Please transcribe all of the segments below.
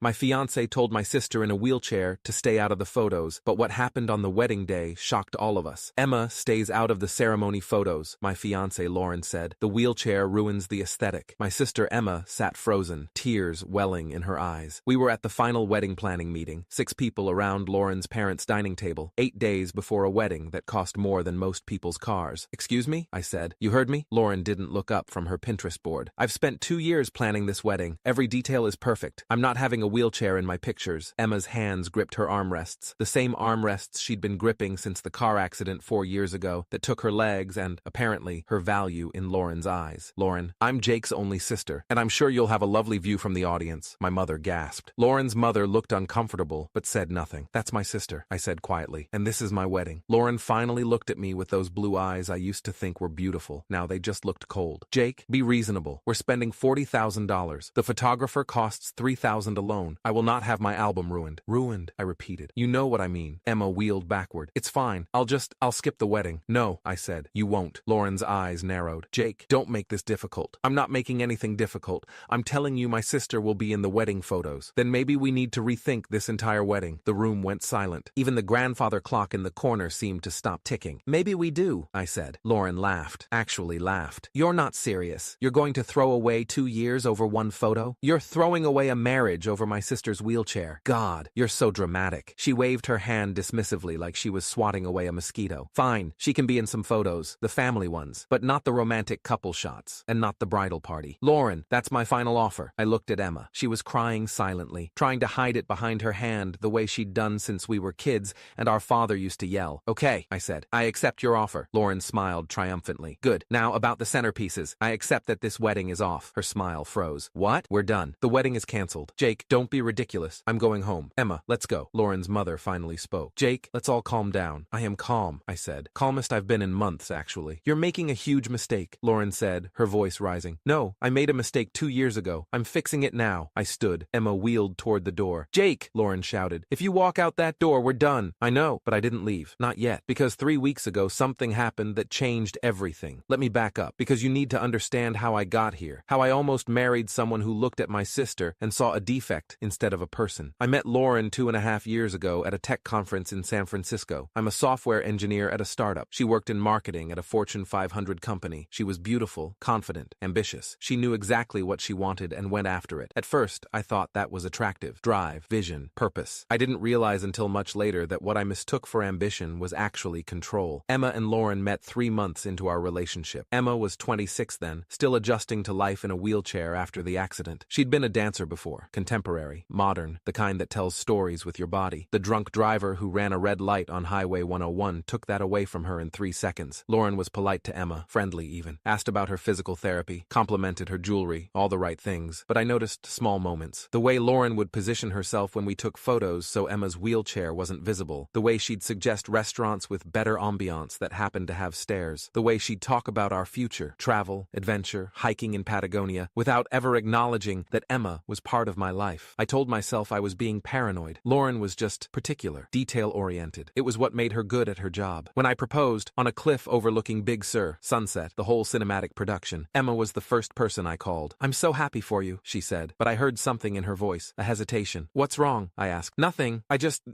My fiancé told my sister in a wheelchair to stay out of the photos, but what happened on the wedding day shocked all of us. Emma stays out of the ceremony photos, my fiancé Lauren said. The wheelchair ruins the aesthetic. My sister Emma sat frozen, tears welling in her eyes. We were at the final wedding planning meeting, 6 people around Lauren's parents' dining table, 8 days before a wedding that cost more than most people's cars. Excuse me? I said. You heard me? Lauren didn't look up from her Pinterest board. I've spent 2 years planning this wedding. Every detail is perfect. I'm not having a wheelchair in my pictures. Emma's hands gripped her armrests, the same armrests she'd been gripping since the car accident 4 years ago that took her legs and, apparently, her value in Lauren's eyes. Lauren, I'm Jake's only sister, and I'm sure you'll have a lovely view from the audience, my mother gasped. Lauren's mother looked uncomfortable, but said nothing. That's my sister, I said quietly, and this is my wedding. Lauren finally looked at me with those blue eyes I used to think were beautiful. Now they just looked cold. Jake, be reasonable. We're spending $40,000. The photographer costs $3,000 alone. I will not have my album ruined. Ruined, I repeated. You know what I mean. Emma wheeled backward. It's fine. I'll skip the wedding. No, I said. You won't. Lauren's eyes narrowed. Jake, don't make this difficult. I'm not making anything difficult. I'm telling you my sister will be in the wedding photos. Then maybe we need to rethink this entire wedding. The room went silent. Even the grandfather clock in the corner seemed to stop ticking. Maybe we do, I said. Lauren laughed. Actually laughed. You're not serious. You're going to throw away 2 years over one photo? You're throwing away a marriage over my sister's wheelchair. God, you're so dramatic. She waved her hand dismissively like she was swatting away a mosquito. Fine, she can be in some photos, the family ones, but not the romantic couple shots, and not the bridal party. Lauren, that's my final offer. I looked at Emma. She was crying silently, trying to hide it behind her hand the way she'd done since we were kids and our father used to yell. Okay, I said. I accept your offer. Lauren smiled triumphantly. Good. Now about the centerpieces. I accept that this wedding is off. Her smile froze. What? We're done. The wedding is canceled. Jake, don't be ridiculous. I'm going home. Emma, let's go. Lauren's mother finally spoke. Jake, let's all calm down. I am calm, I said. Calmest I've been in months, actually. You're making a huge mistake, Lauren said, her voice rising. No, I made a mistake 2 years ago. I'm fixing it now. I stood. Emma wheeled toward the door. Jake, Lauren shouted. If you walk out that door, we're done. I know, but I didn't leave. Not yet. Because 3 weeks ago, something happened that changed everything. Let me back up, because you need to understand how I got here. How I almost married someone who looked at my sister and saw a defect instead of a person. I met Lauren 2.5 years ago at a tech conference in San Francisco. I'm a software engineer at a startup. She worked in marketing at a Fortune 500 company. She was beautiful, confident, ambitious. She knew exactly what she wanted and went after it. At first, I thought that was attractive. Drive, vision, purpose. I didn't realize until much later that what I mistook for ambition was actually control. Emma and Lauren met 3 months into our relationship. Emma was 26 then, still adjusting to life in a wheelchair after the accident. She'd been a dancer before, contemporary, modern, the kind that tells stories with your body. The drunk driver who ran a red light on Highway 101 took that away from her in 3 seconds. Lauren was polite to Emma, friendly even, asked about her physical therapy, complimented her jewelry, all the right things, but I noticed small moments. The way Lauren would position herself when we took photos so Emma's wheelchair wasn't visible, the way she'd suggest restaurants with better ambiance that happened to have stairs, the way she'd talk about our future, travel, adventure, hiking in Patagonia, without ever acknowledging that Emma was part of my life. I told myself I was being paranoid. Lauren was just particular, detail-oriented. It was what made her good at her job. When I proposed, on a cliff overlooking Big Sur, sunset, the whole cinematic production, Emma was the first person I called. I'm so happy for you, she said, but I heard something in her voice, a hesitation. What's wrong? I asked. Nothing.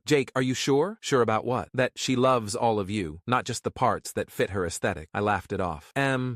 Jake, are you sure? Sure about what? That she loves all of you, not just the parts that fit her aesthetic. I laughed it off.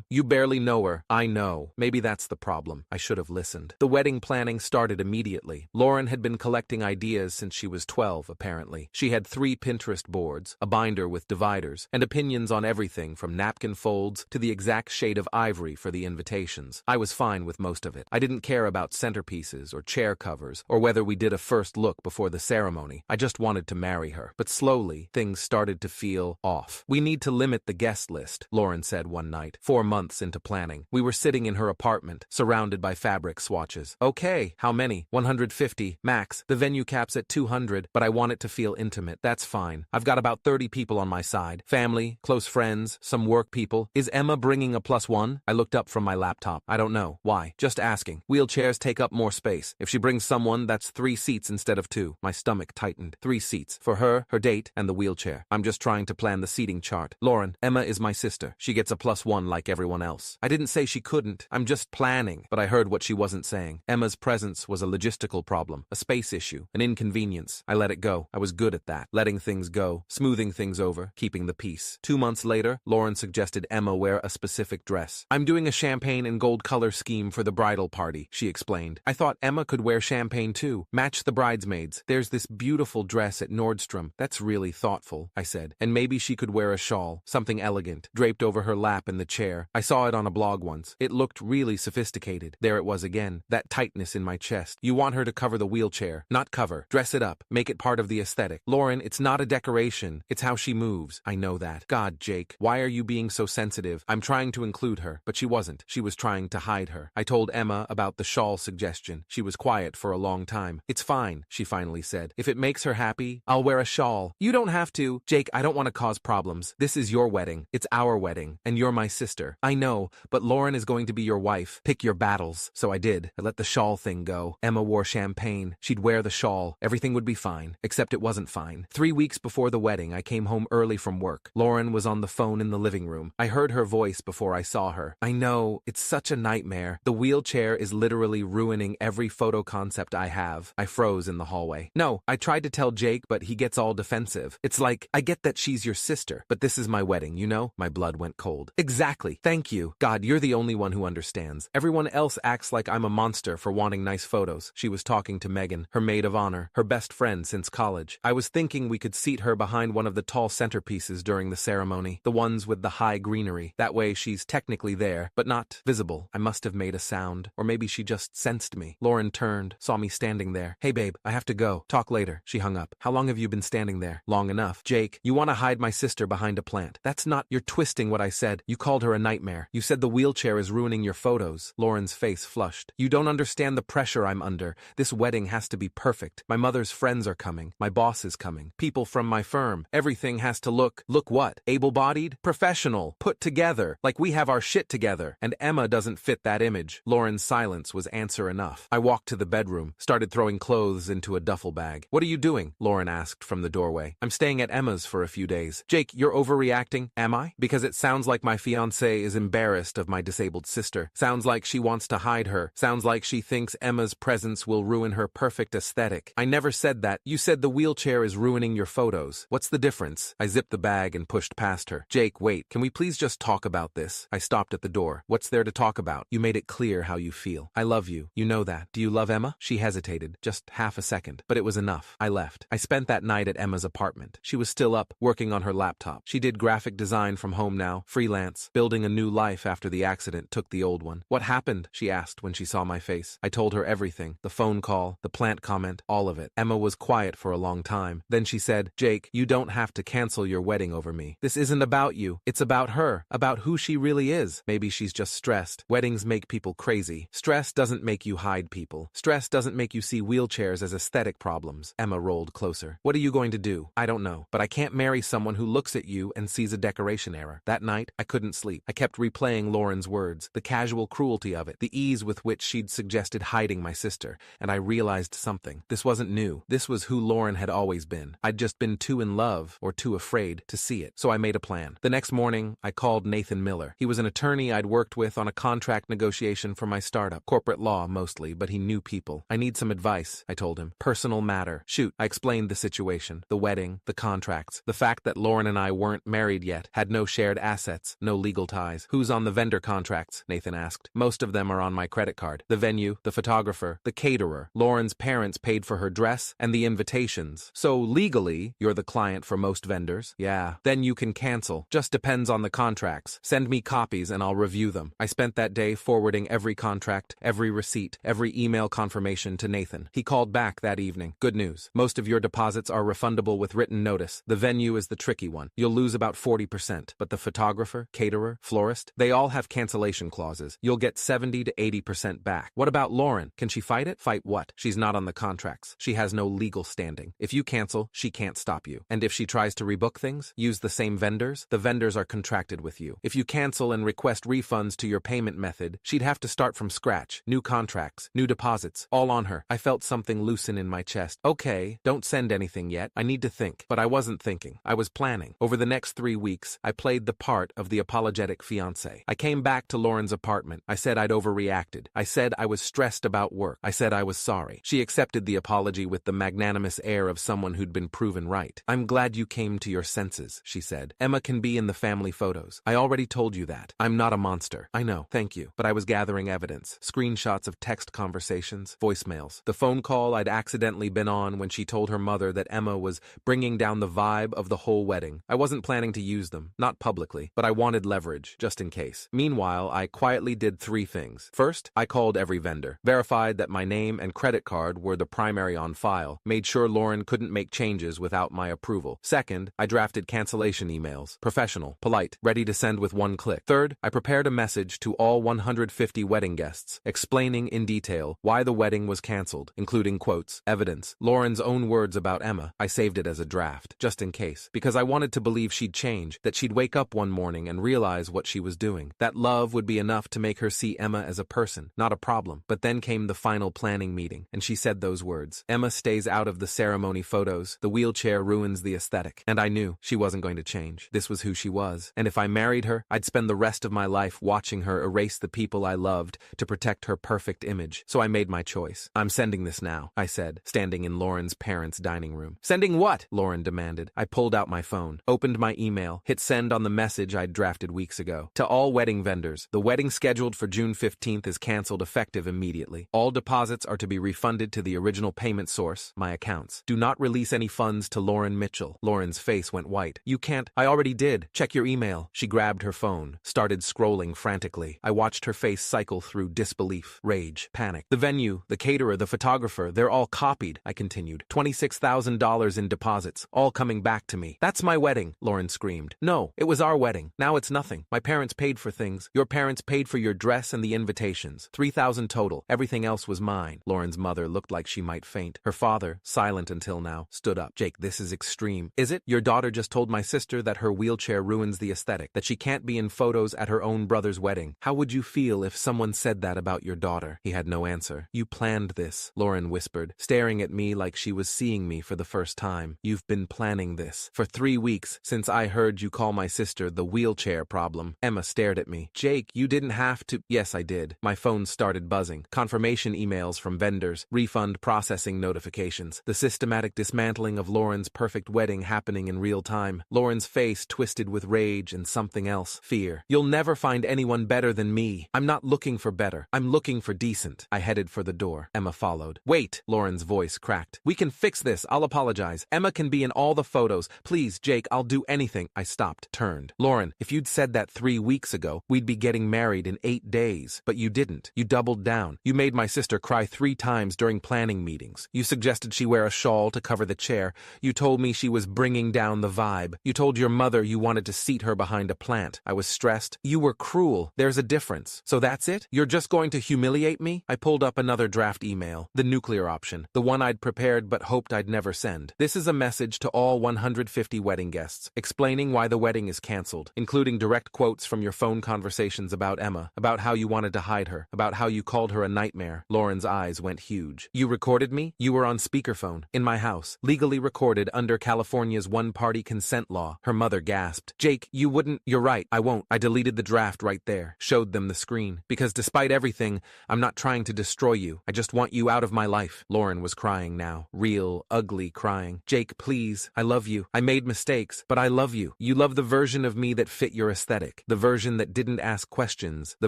You barely know her. I know. Maybe that's the problem. I should have listened. The wedding planning started immediately. Lauren had been collecting ideas since she was 12, apparently. She had 3 Pinterest boards, a binder with dividers, and opinions on everything from napkin folds to the exact shade of ivory for the invitations. I was fine with most of it. I didn't care about centerpieces or chair covers or whether we did a first look before the ceremony. I just wanted to marry her. But slowly, things started to feel off. We need to limit the guest list, Lauren said one night, 4 months into planning. We were sitting in her apartment, surrounded by fabric swatches. Okay, how many? 150, max. The venue cap's at 200, but I want it to feel intimate. That's fine. I've got about 30 people on my side. Family, close friends, some work people. Is Emma bringing a +1? I looked up from my laptop. I don't know. Why? Just asking. Wheelchairs take up more space. If she brings someone, that's 3 seats instead of 2. My stomach tightened. 3 seats. For her, her date, and the wheelchair. I'm just trying to plan the seating chart. Lauren, Emma is my sister. She gets a +1 like everyone else. I didn't say she couldn't. I'm just planning. But I heard what she wasn't saying. Emma's presence was a logistical problem, a space issue, an inconvenience. I let it go. I was good at that. Letting things go, smoothing things over, keeping the peace. 2 months later, Lauren suggested Emma wear a specific dress. I'm doing a champagne and gold color scheme for the bridal party, she explained. I thought Emma could wear champagne too. Match the bridesmaids. There's this beautiful dress at Nordstrom. That's really thoughtful, I said. And maybe she could wear a shawl, something elegant, draped over her lap in the chair. I saw it on a blog once. It looked really sophisticated. There it was again, that tightness in my chest. You want her to cover the wheelchair, not cover. Dress it up. Make it part of the aesthetic. Lauren, it's not a decoration. It's how she moves. I know that. God, Jake, why are you being so sensitive? I'm trying to include her, but she wasn't. She was trying to hide her. I told Emma about the shawl suggestion. She was quiet for a long time. It's fine, she finally said. If it makes her happy, I'll wear a shawl. You don't have to. Jake, I don't want to cause problems. This is your wedding. It's our wedding, and you're my sister. I know, but Lauren is going to be your wife. Pick your battles. So I did. I let the shawl thing go. Emma wore champagne. She'd wear the shawl. Everything would be fine. Except it wasn't fine. 3 weeks before the wedding, I came home early from work. Lauren was on the phone in the living room. I heard her voice before I saw her. I know, it's such a nightmare. The wheelchair is literally ruining every photo concept I have. I froze in the hallway. No, I tried to tell Jake, but he gets all defensive. It's like, I get that she's your sister, but this is my wedding, you know? My blood went cold. Exactly. Thank you. God, you're the only one who understands. Everyone else acts like I'm a monster for wanting nice photos. She was talking to Megan, her maid of honor, her best friend since college. I was thinking we could seat her behind one of the tall centerpieces during the ceremony, the ones with the high greenery. That way she's technically there, but not visible. I must have made a sound, or maybe she just sensed me. Lauren turned, saw me standing there. Hey babe, I have to go. Talk later. She hung up. How long have you been standing there? Long enough. Jake, you want to hide my sister behind a plant. That's not, you're twisting what I said. You called her a nightmare. You said the wheelchair is ruining your photos. Lauren's face flushed. You don't understand the pressure I'm under. This wedding has to be perfect. My mother's friends are coming. My boss is coming. People from my firm. Everything has to look what? Able-bodied? Professional. Put together. Like we have our shit together. And Emma doesn't fit that image. Lauren's silence was answer enough. I walked to the bedroom, started throwing clothes into a duffel bag. What are you doing? Lauren asked from the doorway. I'm staying at Emma's for a few days. Jake, you're overreacting. Am I? Because it sounds like my fiancée is embarrassed of my disabled sister. Sounds like she wants to hide her. Sounds like she thinks Emma's presence will ruin her perfect aesthetic. I never said that. You said the wheelchair is ruining your photos. What's the difference? I zipped the bag and pushed past her. Jake, wait. Can we please just talk about this? I stopped at the door. What's there to talk about? You made it clear how you feel. I love you. You know that. Do you love Emma? She hesitated. Just half a second. But it was enough. I left. I spent that night at Emma's apartment. She was still up, working on her laptop. She did graphic design from home now, freelance, building a new life after the accident took the old one. What happened? She asked when she saw my face. I told her everything. The phone call, the plant comment, all of it. Emma was quiet for a long time. Then she said, Jake, you don't have to cancel your wedding over me. This isn't about you. It's about her, about who she really is. Maybe she's just stressed. Weddings make people crazy. Stress doesn't make you hide people. Stress doesn't make you see wheelchairs as aesthetic problems. Emma rolled closer. What are you going to do? I don't know, but I can't marry someone who looks at you and sees a decoration error. That night, I couldn't sleep. I kept replaying Lauren's words, the casual cruelty of it, the ease with which she'd suggested hiding my sister, and I realized something. This wasn't new. This was who Lauren had always been. I'd just been too in love, or too afraid, to see it. So I made a plan. The next morning, I called Nathan Miller. He was an attorney I'd worked with on a contract negotiation for my startup. Corporate law, mostly, but he knew people. I need some advice, I told him. Personal matter. Shoot. I explained the situation. The wedding, the contracts, the fact that Lauren and I weren't married yet, had no shared assets, no legal ties. Who's on the vendor contracts? Nathan asked. Most of them are on my credit card. The venue, the photographer, the caterer. Lauren's parents paid for her dress and the invitations. So legally, you're the client for most vendors. Yeah. Then you can cancel. Just depends on the contracts. Send me copies and I'll review them. I spent that day forwarding every contract, every receipt, every email confirmation to Nathan. He called back that evening. Good news. Most of your deposits are refundable with written notice. The venue is the tricky one. You'll lose about 40%, but the photographer, caterer, florist, they all have cancellation clauses. You'll get 70 to 80% back. What about Lauren? Can she fight it? Fight what? She's not on the contracts. She has no legal standing. If you cancel, she can't stop you. And if she tries to rebook things, use the same vendors, the vendors are contracted with you. If you cancel and request refunds to your payment method, she'd have to start from scratch. New contracts, new deposits, all on her. I felt something loosen in my chest. Okay, don't send anything yet. I need to think. But I wasn't thinking. I was planning. Over the next 3 weeks, I played the part of the apologetic fiancé. I came back to Lauren's apartment. I said I'd overreacted. I said I was stressed about work. I said I was sorry. She accepted the apology with the magnanimous air of someone who'd been proven right. I'm glad you came to your senses, she said. Emma can be in the family photos. I already told you that. I'm not a monster. I know. Thank you. But I was gathering evidence. Screenshots of text conversations, voicemails. The phone call I'd accidentally been on when she told her mother that Emma was bringing down the vibe of the whole wedding. I wasn't planning to use them, not publicly, but I wanted leverage, just in case. Meanwhile, I quietly did 3 things. First, I called every vendor, verified that my name and credit card were the primary on file, made sure Lauren couldn't make changes without my approval. Second, I drafted cancellation emails, professional, polite, ready to send with one click. Third, I prepared a message to all 150 wedding guests, explaining in detail why the wedding was canceled, including quotes, evidence, Lauren's own words about Emma. I saved it as a draft, just in case, because I wanted to believe she'd change, that she'd wake up one morning and realize what she was doing. That love would be enough to make her see Emma as a person, not a problem. But then came the final planning meeting, and she said those words. Emma stays out of the ceremony photos. The wheelchair ruins the aesthetic. And I knew she wasn't going to change. This was who she was. And if I married her, I'd spend the rest of my life watching her erase the people I loved to protect her perfect image. So I made my choice. I'm sending this now, I said, standing in Lauren's parents' dining room. Sending what? Lauren demanded. I pulled out my phone, opened my email, hit send on the message I'd drafted weeks ago. To all wedding vendors, the wedding scheduled for June 15th is canceled effective immediately. All deposits are to be refunded to the original payment source, my accounts. Do not release any funds to Lauren Mitchell. Lauren's face went white. You can't. I already did. Check your email. She grabbed her phone, started scrolling frantically. I watched her face cycle through disbelief, rage, panic. The venue, the caterer, the photographer, they're all copied, I continued. $26,000 in deposits, all coming back to me. That's my wedding, Lauren screamed. No, it was our wedding. Now it's nothing. My parents paid for things. Your parents paid for your dress and the invitations. $3,000 total. Everything else was mine. Lauren's mother looked like she might faint. Her father, silent until now, stood up. Jake, this is extreme. Is it? Your daughter just told my sister that her wheelchair ruins the aesthetic, that she can't be in photos at her own brother's wedding. How would you feel if someone said that about your daughter? He had no answer. You planned this, Lauren whispered, staring at me like she was seeing me for the first time. You've been planning this for 3 weeks since I heard you call my sister the wheelchair problem. Emma stared at me. Jake, you didn't have to. Yes, I did. My phone started buzzing. Confirmation emails from vendors, refund processing notifications, the systematic dismantling of Lauren's perfect wedding happening in real time. Lauren's face twisted with rage and something else, fear. You'll never find anyone better than me. I'm not looking for better. I'm looking for decent. I headed for the door. Emma followed. Wait, Lauren's voice cracked. We can fix this. I'll apologize. Emma can be in all the photos. Please, Jake, I'll do anything. I stopped, turned. Lauren, if you'd said that 3 weeks ago, we'd be getting married in 8 days. But you didn't. You doubled down. You made my sister cry 3 times during planning meetings. You suggested she wear a shawl to cover the chair. You told me she was bringing down the vibe. You told your mother you wanted to seat her behind a plant. I was stressed. You were cruel. There's a difference. So that's it? You're just going to humiliate me? I pulled up another draft email, the nuclear option, the one I'd prepared but hoped I'd never send. This is a message to all 150 wedding guests, explaining why the wedding is canceled, including direct quotes from your phone conversations about Emma, about how you wanted to hide her, about how you called her a nightmare. Lauren's eyes went huge. You recorded me? You were on speakerphone, in my house, legally recorded under California's one-party consent law. Her mother gasped. Jake, you wouldn't. You're right, I won't. I deleted the draft right there, showed them the screen, because despite everything, I'm not trying to destroy you. I just want you out of my life. Lauren was crying now, real, ugly crying. Jake, please, I love you. I made mistakes, but I love you. You love the version of me that fit your aesthetic, the version that didn't ask questions, the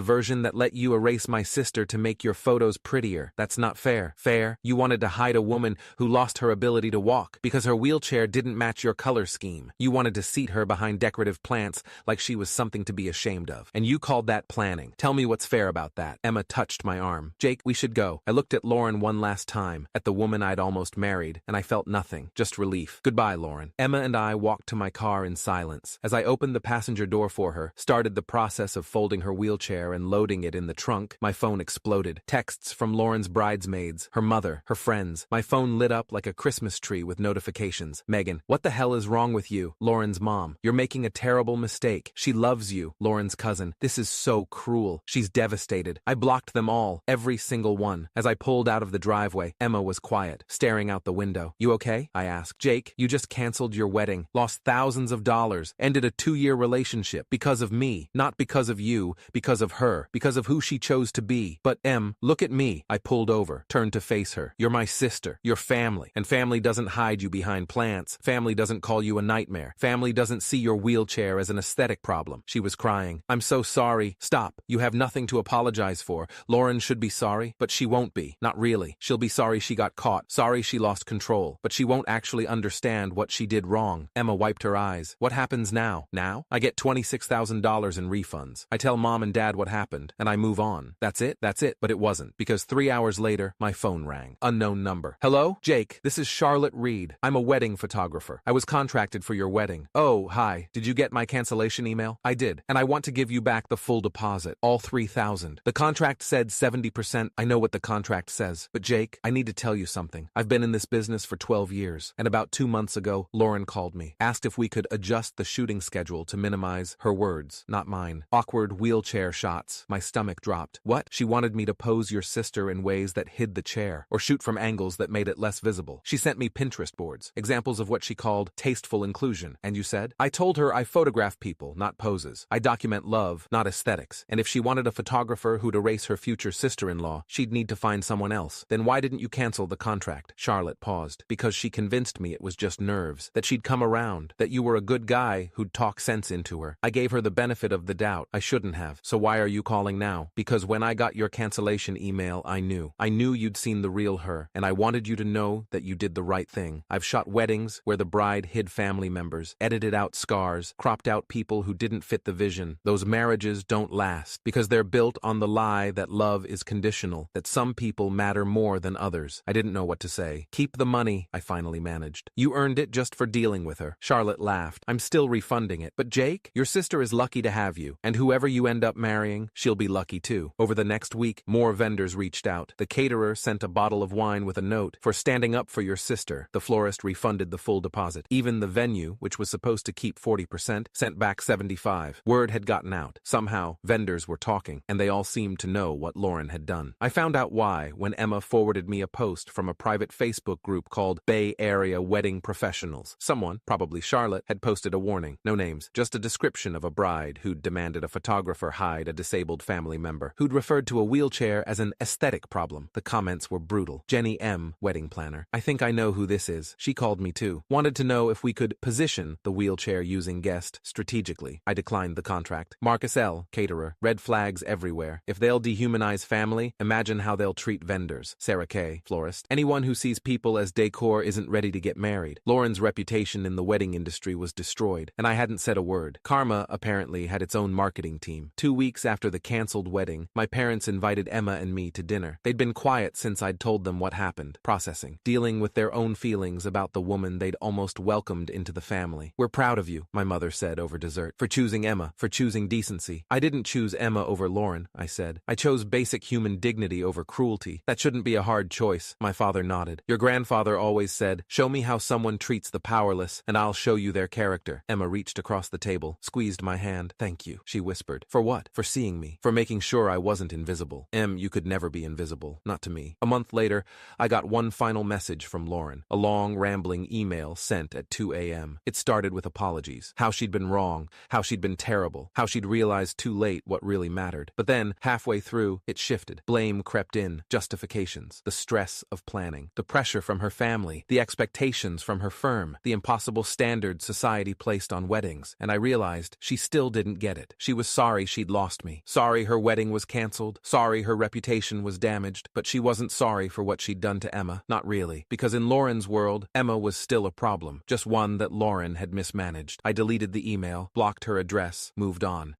version that let you erase my sister to make your photos prettier. That's not fair. Fair? You wanted to hide a woman who lost her ability to walk because her wheelchair didn't match your color scheme. You wanted to seat her behind decorative plants like she was something to be ashamed of. And you called that planning. Tell me what's fair about that. Emma touched my arm. Jake, we should go. I looked at Lauren one last time, at the woman I'd almost married, and I felt nothing, just relief. Goodbye, Lauren. Emma and I walked to my car in silence. As I opened the passenger door for her, started the process of folding her wheelchair and loading it in the trunk, my phone exploded. Texts from Lauren's bridesmaids, her mother, her friends. My phone lit up like a Christmas tree with notifications. Megan, what the hell is wrong with you? Lauren's mom, you're making a terrible mistake. She loves you. Lauren's cousin, this is so cruel. She's devastated. I blocked them all, every single one. As I pulled out of the driveway, Emma was quiet, staring out the window. You okay? I asked. Jake, you just canceled your wedding, lost thousands of dollars, ended a 2-year relationship because of me, not because of you, because of her, because of who she chose to be. But look at me. I pulled keeled over, turned to face her. You're my sister. You're family. And family doesn't hide you behind plants. Family doesn't call you a nightmare. Family doesn't see your wheelchair as an aesthetic problem. She was crying. I'm so sorry. Stop. You have nothing to apologize for. Lauren should be sorry, but she won't be. Not really. She'll be sorry she got caught. Sorry she lost control. But she won't actually understand what she did wrong. Emma wiped her eyes. What happens now? Now? I get $26,000 in refunds. I tell mom and dad what happened, and I move on. That's it? That's it. But it wasn't, because 3 hours later, my phone rang. Unknown number. Hello? Jake, this is Charlotte Reed. I'm a wedding photographer. I was contracted for your wedding. Oh, hi. Did you get my cancellation email? I did. And I want to give you back the full deposit. All $3,000. The contract said 70%. I know what the contract says. But Jake, I need to tell you something. I've been in this business for 12 years. And about 2 months ago, Lauren called me. Asked if we could adjust the shooting schedule to minimize her words, not mine. Awkward wheelchair shots. My stomach dropped. What? She wanted me to pose your sister in ways that hid the chair, or shoot from angles that made it less visible. She sent me Pinterest boards, examples of what she called tasteful inclusion. And you said? I told her I photograph people, not poses. I document love, not aesthetics. And if she wanted a photographer who'd erase her future sister-in-law, she'd need to find someone else. Then why didn't you cancel the contract? Charlotte paused. Because she convinced me it was just nerves, that she'd come around, that you were a good guy who'd talk sense into her. I gave her the benefit of the doubt. I shouldn't have. So why are you calling now? Because when I got your cancellation email, I knew. I knew you'd seen the real her, and I wanted you to know that you did the right thing. I've shot weddings where the bride hid family members, edited out scars, cropped out people who didn't fit the vision. Those marriages don't last, because they're built on the lie that love is conditional, that some people matter more than others. I didn't know what to say. Keep the money, I finally managed. You earned it just for dealing with her. Charlotte laughed. I'm still refunding it. But Jake, your sister is lucky to have you, and whoever you end up marrying, she'll be lucky too. Over the next week, more vendors reached out. The caterer sent a bottle of wine with a note for standing up for your sister. The florist refunded the full deposit. Even the venue, which was supposed to keep 40%, sent back 75%. Word had gotten out. Somehow, vendors were talking, and they all seemed to know what Lauren had done. I found out why when Emma forwarded me a post from a private Facebook group called Bay Area Wedding Professionals. Someone, probably Charlotte, had posted a warning. No names, just a description of a bride who'd demanded a photographer hide a disabled family member, who'd referred to a wheelchair as an aesthetic problem. The comments were brutal. Jenny M., wedding planner. I think I know who this is. She called me too. Wanted to know if we could position the wheelchair-using guest strategically. I declined the contract. Marcus L., caterer. Red flags everywhere. If they'll dehumanize family, imagine how they'll treat vendors. Sarah K., florist. Anyone who sees people as decor isn't ready to get married. Lauren's reputation in the wedding industry was destroyed, and I hadn't said a word. Karma apparently had its own marketing team. 2 weeks after the canceled wedding, my parents invited Emma and me to dinner. They'd been quiet since I'd told them what happened, processing, dealing with their own feelings about the woman they'd almost welcomed into the family. We're proud of you, my mother said over dessert, for choosing Emma, for choosing decency. I didn't choose Emma over Lauren, I said. I chose basic human dignity over cruelty. That shouldn't be a hard choice, my father nodded. Your grandfather always said, show me how someone treats the powerless, and I'll show you their character. Emma reached across the table, squeezed my hand. Thank you, she whispered. For what? For seeing me. For making sure I wasn't invisible. You could never be invisible. Not to me. A month later, I got one final message from Lauren. A long, rambling email sent at 2 a.m. It started with apologies. How she'd been wrong. How she'd been terrible. How she'd realized too late what really mattered. But then, halfway through, it shifted. Blame crept in. Justifications. The stress of planning. The pressure from her family. The expectations from her firm. The impossible standards society placed on weddings. And I realized she still didn't get it. She was sorry she'd lost me. Sorry her wedding was canceled. Sorry her reputation was damaged. But she wasn't sorry for what she'd done to Emma. Not really. Because in Lauren's world, Emma was still a problem. Just one that Lauren had mismanaged. I deleted the email, blocked her address, moved on.